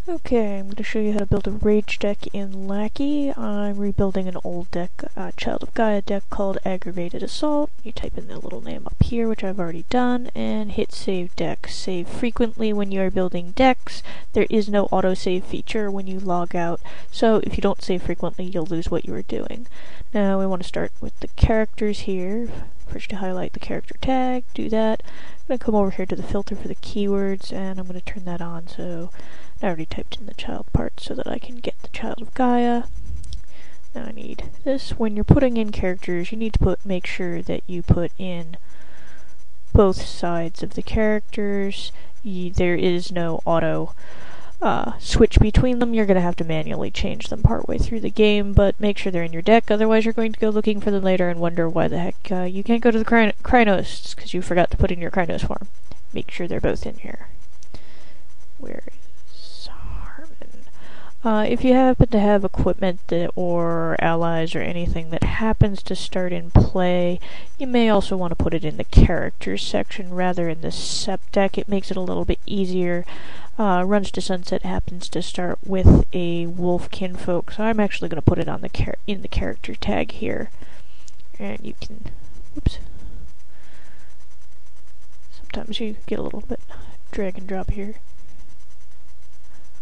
Okay, I'm going to show you how to build a Rage deck in Lackey. I'm rebuilding an old deck, Child of Gaia deck called Aggravated Assault. You type in the little name up here, which I've already done, and hit Save Deck. Save frequently when you are building decks. There is no autosave feature when you log out, so if you don't save frequently, you'll lose what you were doing. Now we want to start with the characters here. First you highlight the character tag, do that. I'm going to come over here to the filter for the keywords, and I'm going to turn that on so I already typed in the child part so that I can get the Child of Gaia. Now I need this. When you're putting in characters, you need to make sure that you put in both sides of the characters. There is no auto switch between them. You're going to have to manually change them partway through the game, but make sure they're in your deck, otherwise you're going to go looking for them later and wonder why the heck you can't go to the Krynos because you forgot to put in your Krynos form. Make sure they're both in here. Where if you happen to have equipment or allies or anything that happens to start in play, you may also want to put it in the characters section rather in the SEP deck. It makes it a little bit easier. Runs to Sunset happens to start with a wolf kinfolk, so I'm actually going to put it on in the character tag here. And you can, whoops. Sometimes you get a little bit drag and drop here.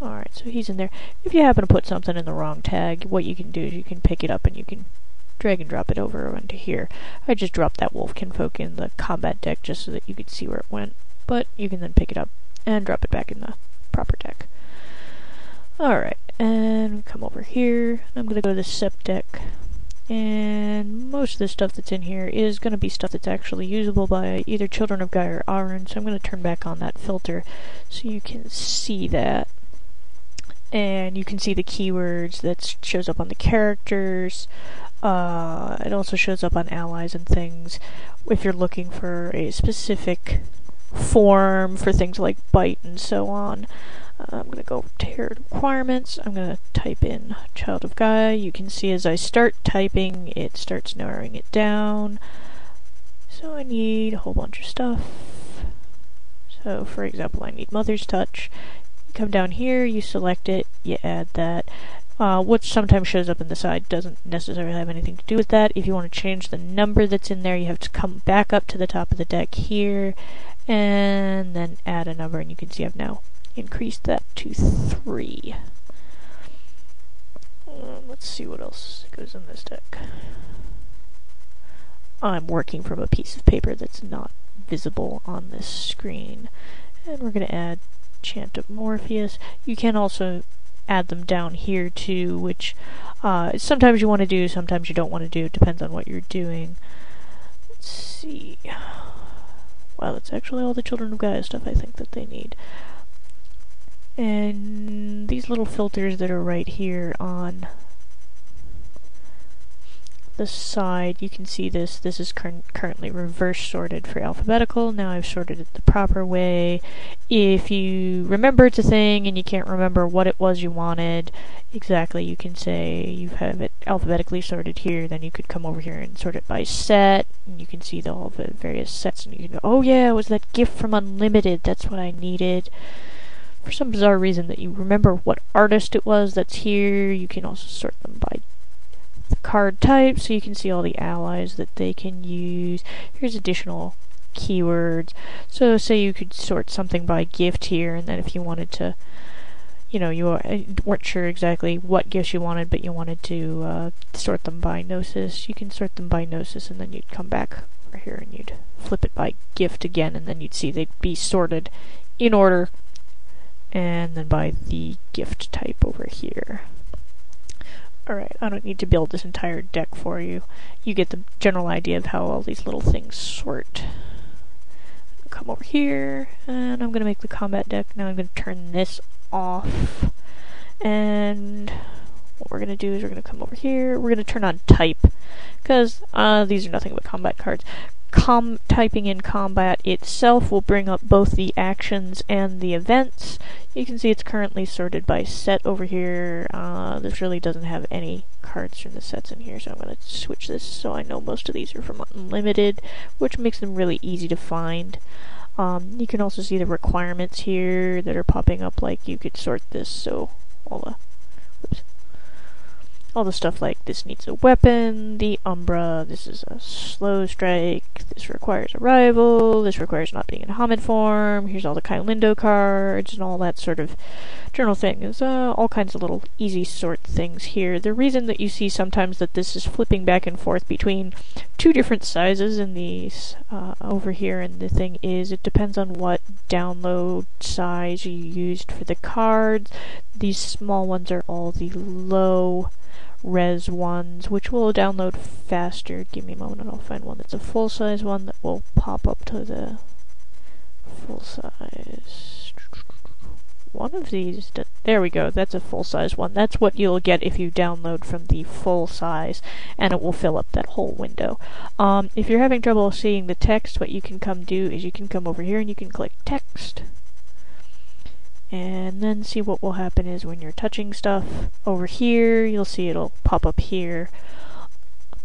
Alright, so he's in there. If you happen to put something in the wrong tag, what you can do is you can pick it up and you can drag and drop it over onto here. I just dropped that wolf kinfolk in the combat deck just so that you could see where it went, but you can then pick it up and drop it back in the proper deck. Alright, and come over here. I'm going to go to the SEP deck, and most of the stuff that's in here is going to be stuff that's actually usable by either Children of Gaia or Aaron, so I'm going to turn back on that filter so you can see that. And you can see the keywords that shows up on the characters. It also shows up on allies and things if you're looking for a specific form for things like bite and so on. I'm going to go to here requirements. I'm going to type in Child of Gaia. You can see as I start typing, it starts narrowing it down. So I need a whole bunch of stuff. So for example, I need Mother's Touch. Come down here, you select it, you add that. What sometimes shows up in the side doesn't necessarily have anything to do with that. If you want to change the number that's in there, you have to come back up to the top of the deck here, and then add a number, and you can see I've now increased that to 3. Let's see what else goes in this deck. I'm working from a piece of paper that's not visible on this screen. And we're going to add Chant of Morpheus. You can also add them down here too, which sometimes you want to do, sometimes you don't want to do. It depends on what you're doing. Let's see. Wow, that's actually all the Children of Gaia stuff I think that they need. And these little filters that are right here on the side, you can see this. This is currently reverse sorted for alphabetical. Now I've sorted it the proper way. If you remember it's a thing and you can't remember what it was you wanted exactly, you can say you have it alphabetically sorted here. Then you could come over here and sort it by set, and you can see all the various sets, and you can go, oh yeah, it was that gift from Unlimited, that's what I needed. For some bizarre reason that you remember what artist it was that's here. You can also sort them by the card type, so you can see all the allies that they can use. Here's additional keywords. So say you could sort something by gift here, and then if you wanted to, you know, you weren't sure exactly what gifts you wanted, but you wanted to sort them by Gnosis, you can sort them by Gnosis, and then you'd come back over here and you'd flip it by gift again, and then you'd see they'd be sorted in order, and then by the gift type over here. Alright, I don't need to build this entire deck for you. You get the general idea of how all these little things sort. Come over here, and I'm going to make the combat deck. Now I'm going to turn this off. And what we're going to do is we're going to come over here. We're going to turn on type, because these are nothing but combat cards. Typing in combat itself will bring up both the actions and the events. You can see it's currently sorted by set over here. This really doesn't have any cards from the sets in here, so I'm going to switch this so I know most of these are from Unlimited, which makes them really easy to find. You can also see the requirements here that are popping up, like you could sort this, so all the stuff like this needs a weapon, the Umbra, this is a slow strike, this requires arrival, this requires not being in Hamid form, here's all the Kylindo cards, and all that sort of general things. All kinds of little easy sort things here. The reason that you see sometimes that this is flipping back and forth between two different sizes in these over here in the thing is it depends on what download size you used for the cards. These small ones are all the low res ones, which will download faster. Give me a moment and I'll find one that's a full size one that will pop up to the full size. One of these, there we go, that's a full size one. That's what you'll get if you download from the full size, and it will fill up that whole window. If you're having trouble seeing the text, what you can come do is you can come over here and you can click text. And then see what will happen is when you're touching stuff over here, you'll see it'll pop up here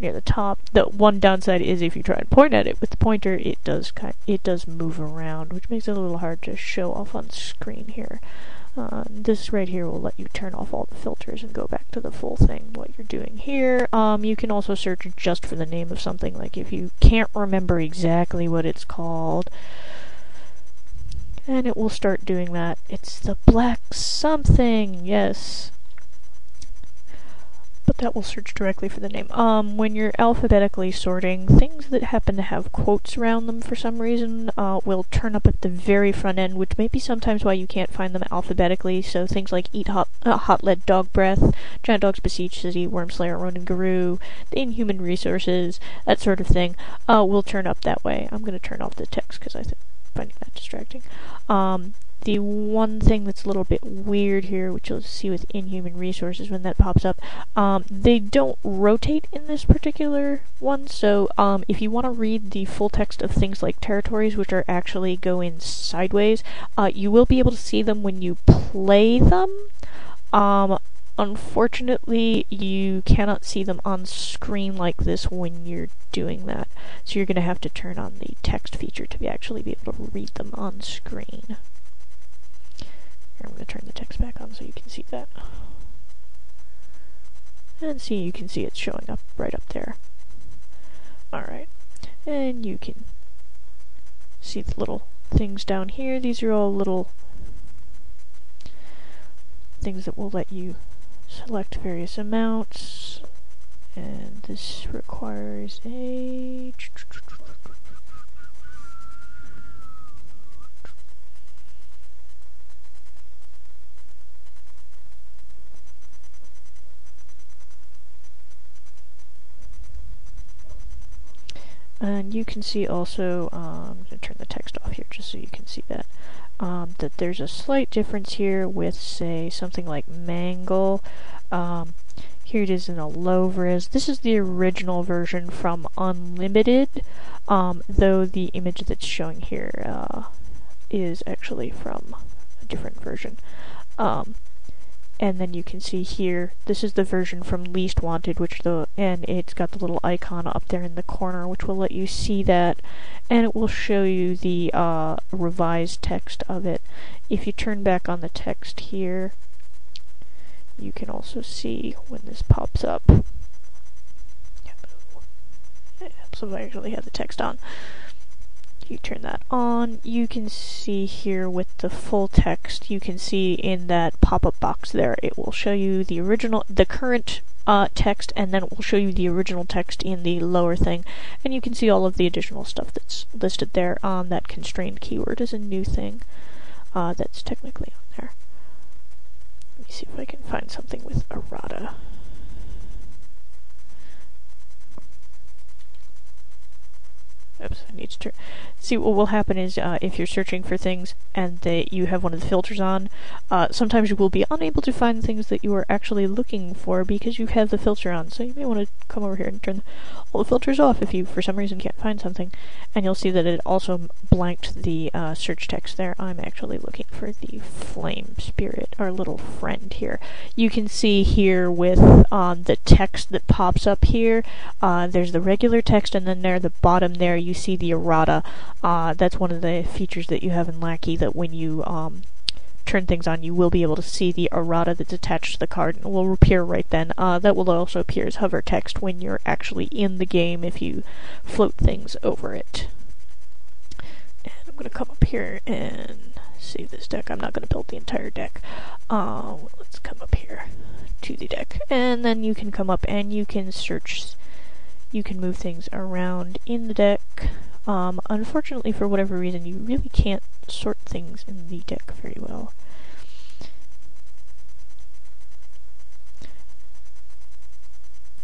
near the top. The one downside is if you try and point at it with the pointer, it does move around, which makes it a little hard to show off on screen here. This right here will let you turn off all the filters and go back to the full thing, what you're doing here. You can also search just for the name of something, like if you can't remember exactly what it's called, and it will start doing that. It's the black something, yes. But that will search directly for the name. When you're alphabetically sorting, things that happen to have quotes around them for some reason will turn up at the very front end, which may be sometimes why you can't find them alphabetically. So things like Eat Hot Lead Dog Breath, Giant Dogs Besiege City, Wormslayer, Ronin Guru, the Inhuman Resources, that sort of thing, will turn up that way. I'm going to turn off the text because I finding that distracting. The one thing that's a little bit weird here, which you'll see with Inhuman Resources when that pops up, they don't rotate in this particular one, so if you want to read the full text of things like territories, which are actually go in sideways, you will be able to see them when you play them. Unfortunately, you cannot see them on screen like this when you're doing that. So you're going to have to turn on the text feature to actually be able to read them on screen. Here, I'm going to turn the text back on so you can see that. And see, you can see it's showing up right up there. Alright. And you can see the little things down here. These are all little things that will let you select various amounts, and this requires a and you can see also, I'm going to turn the text off here just so you can see that. That there's a slight difference here with, say, something like Mangle. Here it is in a low res. This is the original version from Unlimited, though the image that's showing here is actually from a different version. And then you can see here, this is the version from Least Wanted, and it's got the little icon up there in the corner, which will let you see that, and it will show you the revised text of it. If you turn back on the text here, you can also see when this pops up. So I actually have the text on. You turn that on, you can see here with the full text, you can see in that pop-up box there, it will show you the current text, and then it will show you the original text in the lower thing, and you can see all of the additional stuff that's listed there. That constrained keyword is a new thing that's technically on there. Let me see if I can find something with errata. Oops, I need to see what will happen is if you're searching for things and you have one of the filters on, sometimes you will be unable to find things that you are actually looking for because you have the filter on. So you may want to come over here and turn all the filters off if you for some reason can't find something, and you'll see that it also blanked the search text there. I'm actually looking for the flame spirit, our little friend here. You can see here with the text that pops up here, there's the regular text, and then there at the bottom there you see the errata. That's one of the features that you have in Lackey, that when you turn things on, you will be able to see the errata that's attached to the card, and it will appear right then. That will also appear as hover text when you're actually in the game if you float things over it. And I'm going to come up here and save this deck. I'm not going to build the entire deck. Let's come up here to the deck, and then you can come up and you can search. You can move things around in the deck. Unfortunately, for whatever reason, you really can't sort things in the deck very well.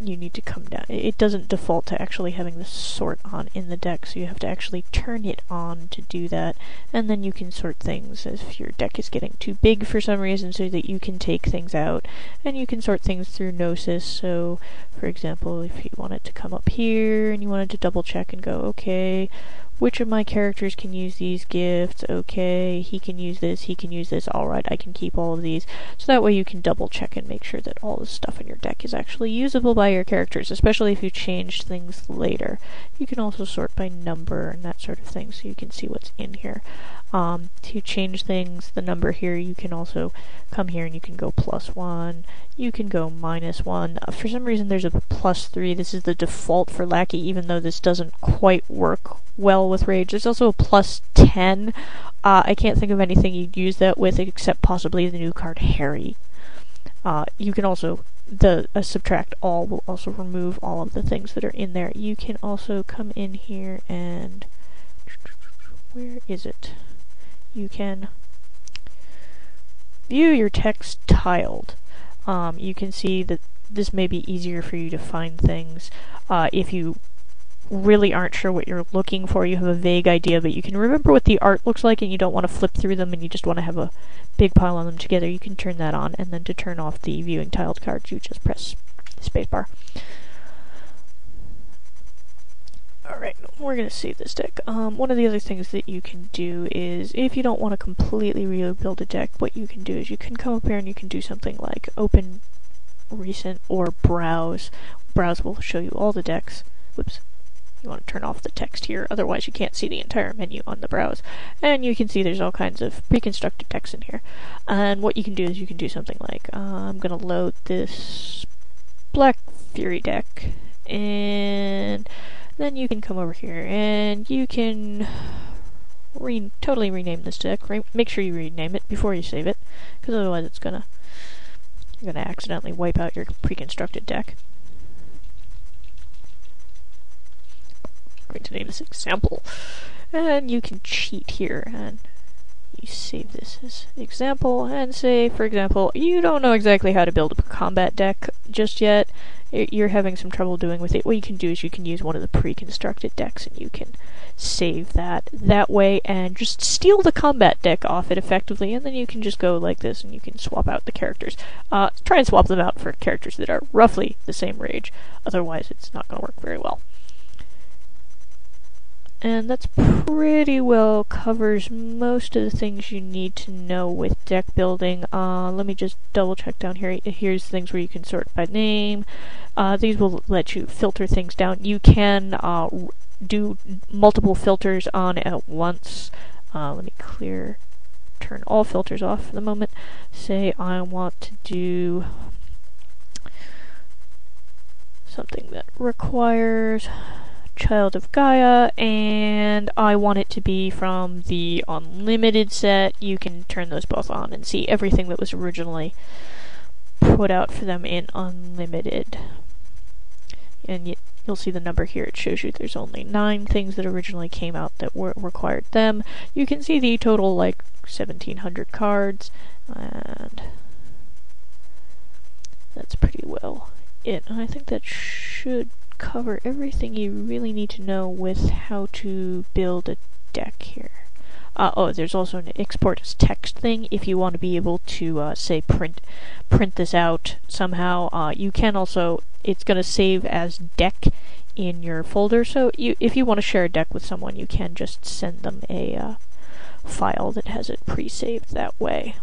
You need to come down. It doesn't default to actually having the sort on in the deck, so you have to actually turn it on to do that, and then you can sort things if your deck is getting too big for some reason, so that you can take things out, and you can sort things through Gnosis. So, for example, if you wanted to come up here and you wanted to double check and go, okay, which of my characters can use these gifts? Okay, he can use this, he can use this, alright, I can keep all of these. So that way you can double check and make sure that all the stuff in your deck is actually usable by your characters, especially if you change things later. You can also sort by number and that sort of thing, so you can see what's in here. To change things, the number here, you can also come here and you can go +1, you can go -1. For some reason there's a +3. This is the default for Lackey, even though this doesn't quite work well with Rage. There's also a +10. I can't think of anything you'd use that with except possibly the new card Harry. You can also, subtract all will also remove all of the things that are in there. You can also come in here and, where is it? You can view your text tiled. You can see that this may be easier for you to find things. If you really aren't sure what you're looking for, you have a vague idea, but you can remember what the art looks like and you don't want to flip through them and you just want to have a big pile of them together, you can turn that on, and then to turn off the viewing tiled cards, you just press spacebar. Alright, we're going to save this deck. One of the other things that you can do is, if you don't want to completely rebuild a deck, what you can do is you can come up here and you can do something like open, recent, or browse. Browse will show you all the decks. Whoops. You want to turn off the text here, otherwise you can't see the entire menu on the browse. And you can see there's all kinds of pre-constructed decks in here. And what you can do is you can do something like, I'm going to load this Black Fury deck, and then you can come over here and you can totally rename this deck. Make sure you rename it before you save it, because otherwise it's you're gonna accidentally wipe out your pre-constructed deck. I'm going to name this example, and you can cheat here and you save this as example, and say, for example, you don't know exactly how to build a combat deck just yet. You're having some trouble doing with it. What you can do is you can use one of the pre-constructed decks and you can save that way and just steal the combat deck off it effectively, and then you can just go like this and you can swap out the characters. Try and swap them out for characters that are roughly the same Rage, otherwise it's not going to work very well. And that's pretty well covers most of the things you need to know with deck building. Let me just double check down here. Here's things where you can sort by name. These will let you filter things down. You can do multiple filters on at once. Let me turn all filters off for the moment. Say I want to do something that requires Child of Gaia, and I want it to be from the Unlimited set. You can turn those both on and see everything that was originally put out for them in Unlimited. And you'll see the number here. It shows you there's only 9 things that originally came out that required them. You can see the total, like 1,700 cards, and that's pretty well it. And I think that should cover everything you really need to know with how to build a deck here. Oh, there's also an export as text thing if you want to be able to say print this out somehow. You can also, it's going to save as deck in your folder, so if you want to share a deck with someone, you can just send them a file that has it pre-saved that way.